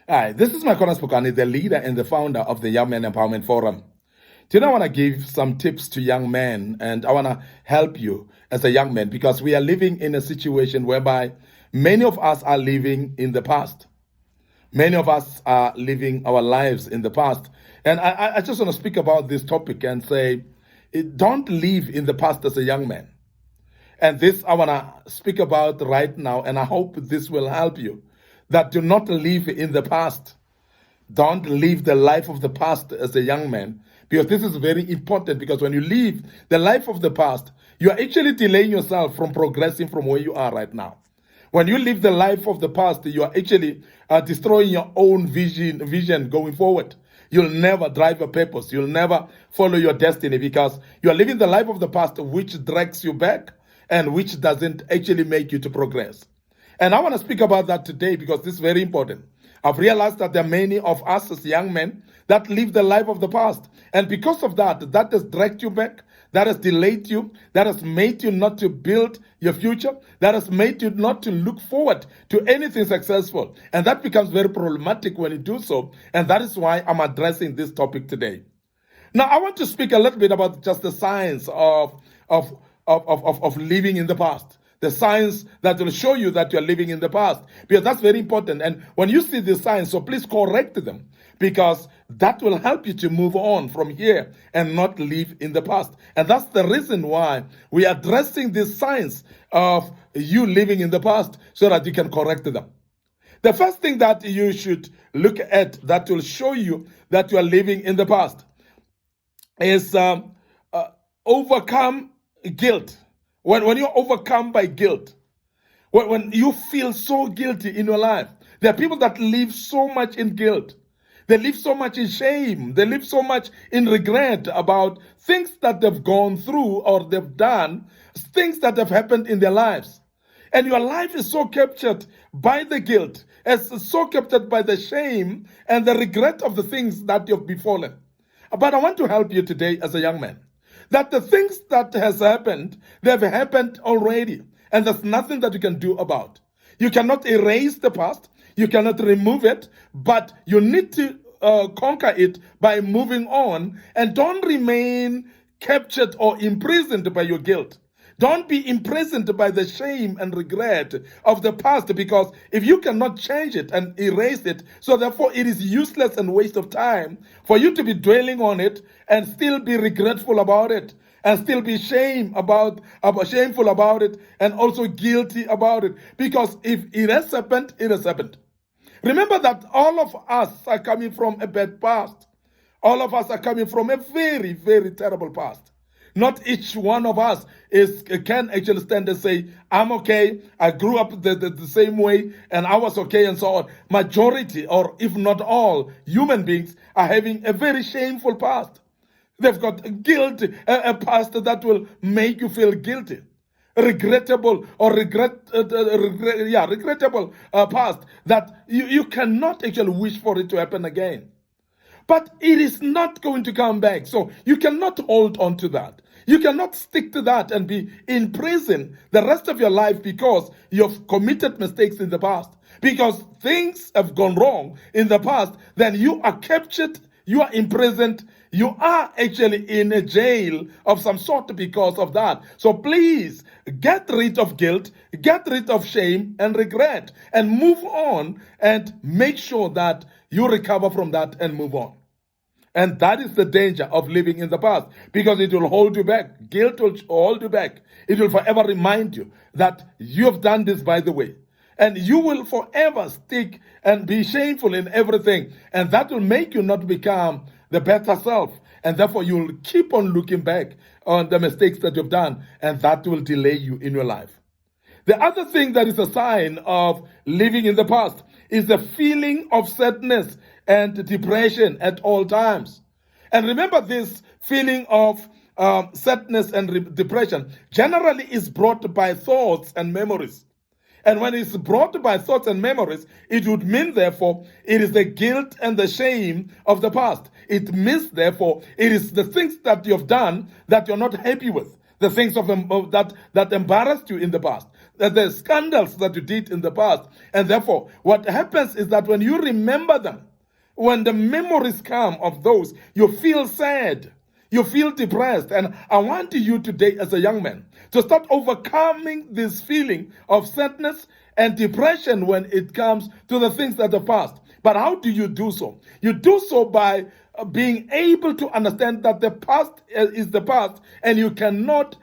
Hi, this is Makonas Pukani, the leader and the founder of the Young Men Empowerment Forum. Today, I want to give some tips to young men, and I want to help you as a young man because we are living in a situation whereby many of us are living in the past. Many of us are living our lives in the past. And I just want to speak about this topic and say, don't live in the past as a young man. And this I want to speak about right now, and I hope this will help you. That do not live in the past. Don't live the life of the past as a young man, because this is very important. Because when you live the life of the past, you are actually delaying yourself from progressing from where you are right now. When you live the life of the past, you are actually destroying your own vision going forward. You'll never drive your purpose. You'll never follow your destiny because you are living the life of the past, which drags you back and which doesn't actually make you to progress. And I want to speak about that today because this is very important. I've realized that there are many of us as young men that live the life of the past. And because of that, that has dragged you back, that has delayed you, that has made you not to build your future, that has made you not to look forward to anything successful. And that becomes very problematic when you do so. And that is why I'm addressing this topic today. Now, I want to speak a little bit about just the science of living in the past. The signs that will show you that you're living in the past, because that's very important. And when you see the signs, so please correct them, because that will help you to move on from here and not live in the past. And that's the reason why we are addressing these signs of you living in the past so that you can correct them. The first thing that you should look at that will show you that you are living in the past is overcome guilt. When you're overcome by guilt, when you feel so guilty in your life, there are people that live so much in guilt. They live so much in shame. They live so much in regret about things that they've gone through or they've done, things that have happened in their lives. And your life is so captured by the guilt, it's so captured by the shame and the regret of the things that you've befallen. But I want to help you today as a young man, that the things that has happened, they've happened already. And there's nothing that you can do about. You cannot erase the past. You cannot remove it. But you need to conquer it by moving on. And don't remain captured or imprisoned by your guilt. Don't be imprisoned by the shame and regret of the past, because if you cannot change it and erase it, so therefore it is useless and waste of time for you to be dwelling on it and still be regretful about it and still be shameful about it and also guilty about it. Because if it has happened, it has happened. Remember that all of us are coming from a bad past. All of us are coming from a very, very terrible past. Not each one of us can actually stand and say, I'm okay, I grew up the same way, and I was okay, and so on. Majority, or if not all, human beings are having a very shameful past. They've got guilt, a past that will make you feel guilty. Regrettable or regrettable past that you cannot actually wish for it to happen again. But it is not going to come back. So you cannot hold on to that. You cannot stick to that and be in prison the rest of your life because you've committed mistakes in the past. Because things have gone wrong in the past, then you are captured, you are imprisoned, you are actually in a jail of some sort because of that. So please get rid of guilt, get rid of shame and regret, and move on and make sure that you recover from that and move on. And that is the danger of living in the past, because it will hold you back. Guilt will hold you back. It will forever remind you that you have done this by the way. And you will forever stick and be shameful in everything. And that will make you not become the better self. And therefore, you'll keep on looking back on the mistakes that you've done. And that will delay you in your life. The other thing that is a sign of living in the past is the feeling of sadness and depression at all times. And remember, this feeling of sadness and depression generally is brought by thoughts and memories. And when it's brought by thoughts and memories, it would mean, therefore, it is the guilt and the shame of the past. It means, therefore, it is the things that you've done that you're not happy with, the things that embarrassed you in the past, the scandals that you did in the past. And therefore, what happens is that when you remember them, when the memories come of those, you feel sad. You feel depressed. And I want you today as a young man to start overcoming this feeling of sadness and depression when it comes to the things that are past. But how do you do so? You do so by being able to understand that the past is the past, and it cannot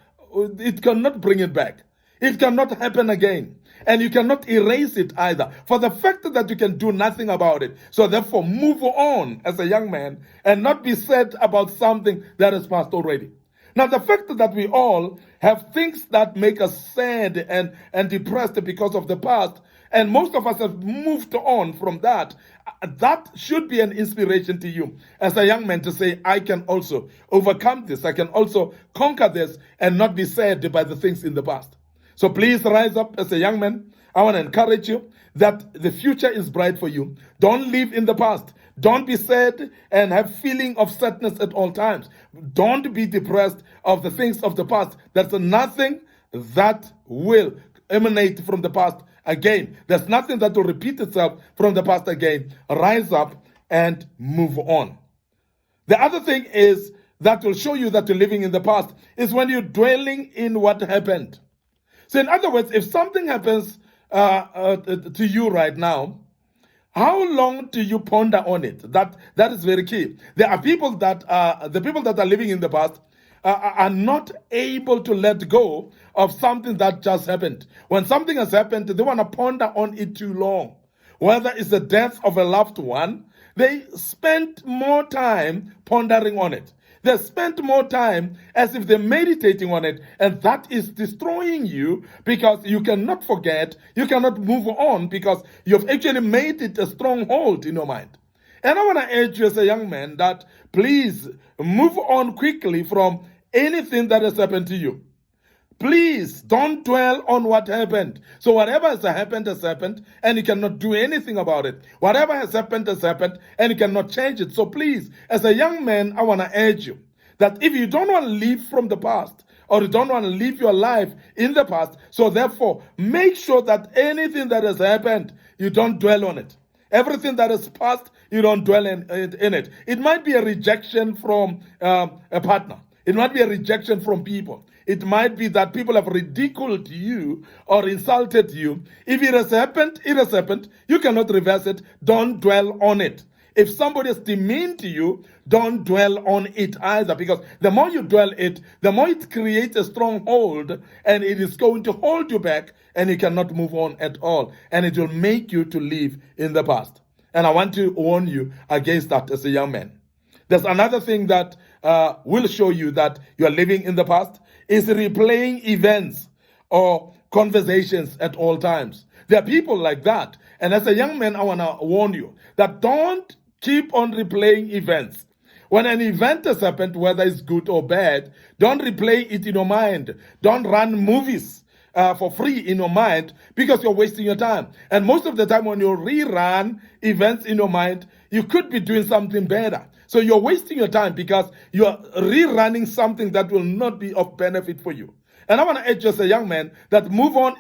bring it back. It cannot happen again. And you cannot erase it either, for the fact that you can do nothing about it. So therefore, move on as a young man and not be sad about something that is past already. Now, the fact that we all have things that make us sad and depressed because of the past, and most of us have moved on from that, that should be an inspiration to you as a young man to say, I can also overcome this. I can also conquer this and not be sad by the things in the past. So please rise up as a young man. I want to encourage you that the future is bright for you. Don't live in the past. Don't be sad and have feeling of sadness at all times. Don't be depressed of the things of the past. There's nothing that will emanate from the past again. There's nothing that will repeat itself from the past again. Rise up and move on. The other thing is that will show you that you're living in the past is when you're dwelling in what happened. So in other words, if something happens to you right now, how long do you ponder on it? That is very key. There are people that the people that are living in the past are not able to let go of something that just happened. When something has happened, they want to ponder on it too long. Whether it's the death of a loved one, they spend more time pondering on it. They spend more time as if they're meditating on it, and that is destroying you because you cannot forget, you cannot move on because you've actually made it a stronghold in your mind. And I want to urge you as a young man that please move on quickly from anything that has happened to you. Please don't dwell on what happened. So whatever has happened, and you cannot do anything about it. Whatever has happened, and you cannot change it. So please, as a young man, I want to urge you that if you don't want to live from the past, or you don't want to live your life in the past, so therefore, make sure that anything that has happened, you don't dwell on it. Everything that is past, you don't dwell in it. It might be a rejection from a partner. It might be a rejection from people. It might be that people have ridiculed you or insulted you. If it has happened, it has happened. You cannot reverse it. Don't dwell on it. If somebody is demeaned to you, don't dwell on it either, because the more you dwell it, the more it creates a stronghold, and it is going to hold you back, and you cannot move on at all, and it will make you to live in the past. And I want to warn you against that as a young man. There's another thing that will show you that you are living in the past, is replaying events or conversations at all times. There are people like that. And as a young man, I want to warn you that don't keep on replaying events. When an event has happened, whether it's good or bad, don't replay it in your mind. Don't run movies for free in your mind, because you're wasting your time. And most of the time when you rerun events in your mind, you could be doing something better. So you're wasting your time because you're rerunning something that will not be of benefit for you. And I want to urge you as a young man that move on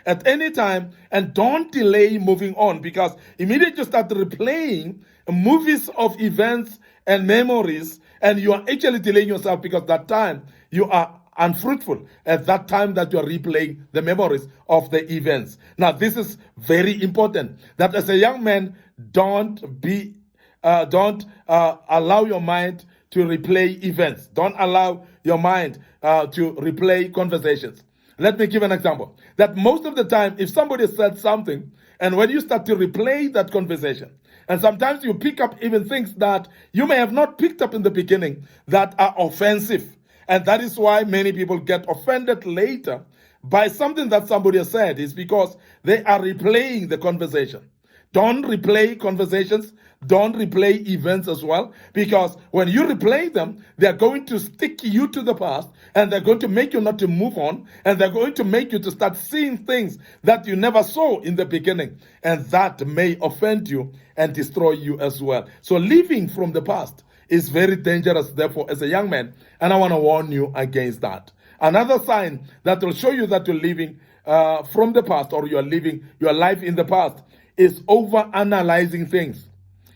at any time, and don't delay moving on, because immediately you start replaying movies of events and memories, and you are actually delaying yourself, because that time you are unfruitful at that time that you are replaying the memories of the events. Now, this is very important, that as a young man, don't allow your mind to replay events. Don't allow your mind to replay conversations. Let me give an example. That most of the time, if somebody said something, and when you start to replay that conversation, and sometimes you pick up even things that you may have not picked up in the beginning that are offensive. And that is why many people get offended later by something that somebody has said, is because they are replaying the conversation. Don't replay conversations. Don't replay events as well, because when you replay them, they're going to stick you to the past, and they're going to make you not to move on, and they're going to make you to start seeing things that you never saw in the beginning, and that may offend you and destroy you as well. So living from the past is very dangerous, therefore, as a young man, and I want to warn you against that. Another sign that will show you that you're living from the past, or you are living your life in the past, is over analyzing things.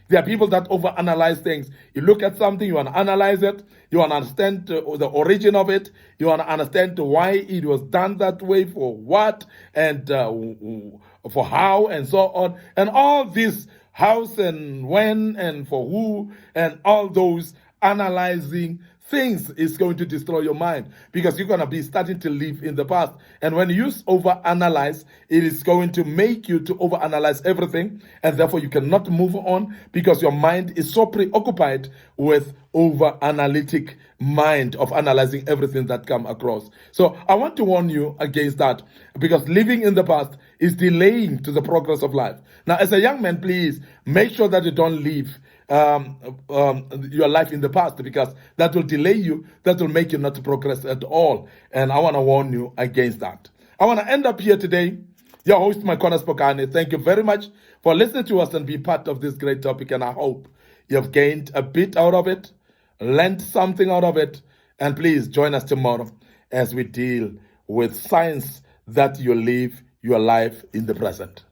There are people that overanalyze things. You look at something, you want to analyze it, you want to understand the origin of it, you want to understand why it was done that way, for what, and for how, and so on. And all this hows and when and for who, and all those analyzing things is going to destroy your mind, because you're going to be starting to live in the past. And when you overanalyze, it is going to make you to overanalyze everything, and therefore you cannot move on, because your mind is so preoccupied with over-analytic mind of analyzing everything that come across. So I want to warn you against that, because living in the past is delaying to the progress of life. Now, as a young man, please make sure that you don't live your life in the past, because that will delay you, that will make you not to progress at all. And I want to warn you against that. I want to end up here today. Your host, Makona Spokane. Thank you very much for listening to us and be part of this great topic. And I hope you have gained a bit out of it, learned something out of it. And please join us tomorrow as we deal with signs that you live your life in the present.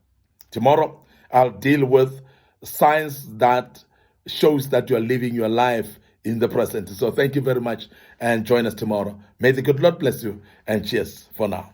Tomorrow, I'll deal with signs that shows that you are living your life in the present. So thank you very much, and join us tomorrow. May the good Lord bless you, and cheers for now.